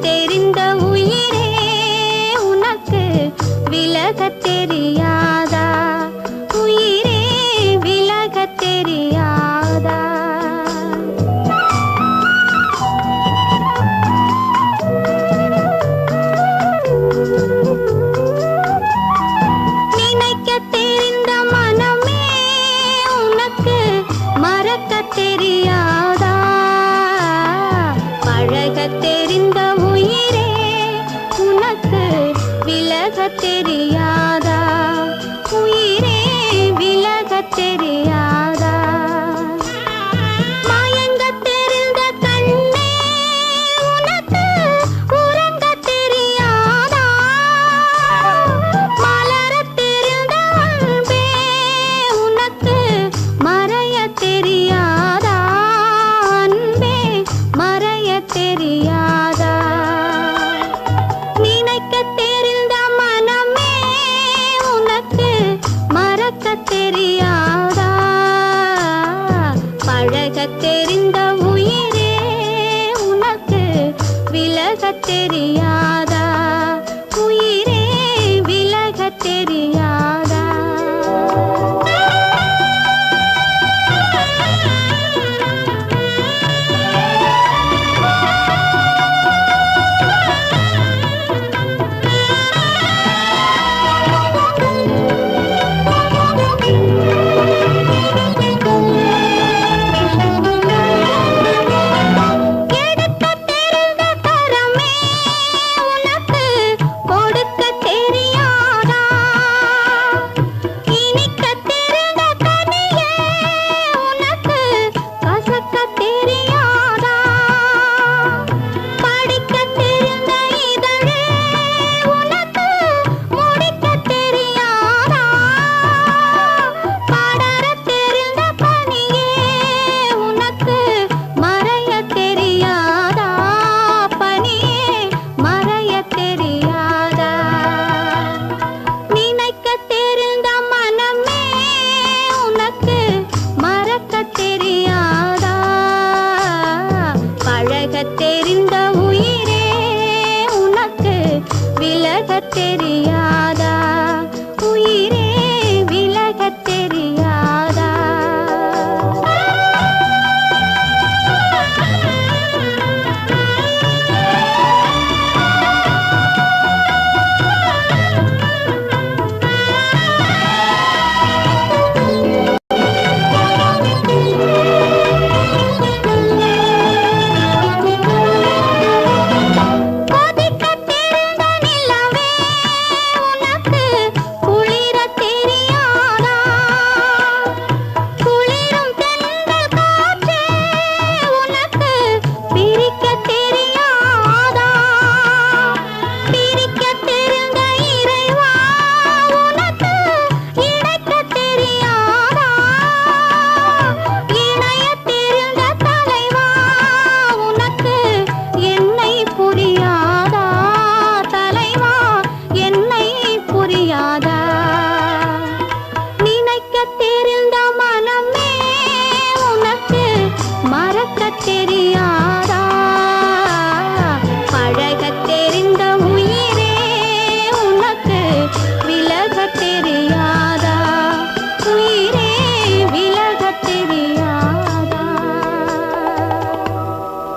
தெரிந்த உயிரே உனக்கு விலகத் தெரியாதா? உயிரே விலகத் தெரியாதா? நினைக்கத் தெரிந்த மனமே உனக்கு மறக்கத் தெரியாதா? பழகத் தெரிந்த உயிரே உனக்கு விலகத் தெரியாதா? உயிரே விலகத் தெரியாதா? மயங்கத் தெரிந்த கண்ணே உனக்கு உறங்கத் தெரியாதா? மலரத் தெரிந்த அன்பே உனக்கு மறையத் தெரியாதா? அன்பே மறையத் தெரியாதா? நினைக்கத் தெரிந்த மனமே உனக்கு மறக்கத் தெரியாதா? பழகத் தெரிந்த உயிரே உனக்கு விலகத் தெரியாதா? உயிரே விலகத் தெரியாதா? எடுக்கத் தெரிந்த கரமே உனக்கு கொடுக்கத் தெரியாதா? இனிக்கத் தெரிந்த கனியே உனக்கு கசக்கத் தெரியாதா? படிக்கத் தெரிந்த இதழே உனக்கு முடிக்கத் தெரியாதா? படரத் தெரிந்த பனியே உனக்கு மறையத் தெரியாதா? பனியே மறையத் தெரியாதா? நினைக்கத் தெரிந்த மனமே உனக்கு மறக்கத் தெரியாதா? பழகத் தெரிந்த உயிரே உனக்கு விலகத் தெரியாதா? உயிரே விலகத் தெரியாதா? கொதிக்கத் தெரிந்த நிலவே உனக்கு குளிரத் தெரியாதா? குளிரும் தென்றல் காற்றே உனக்கு பிரிக்கத் தெரியாதா? பிரிக்க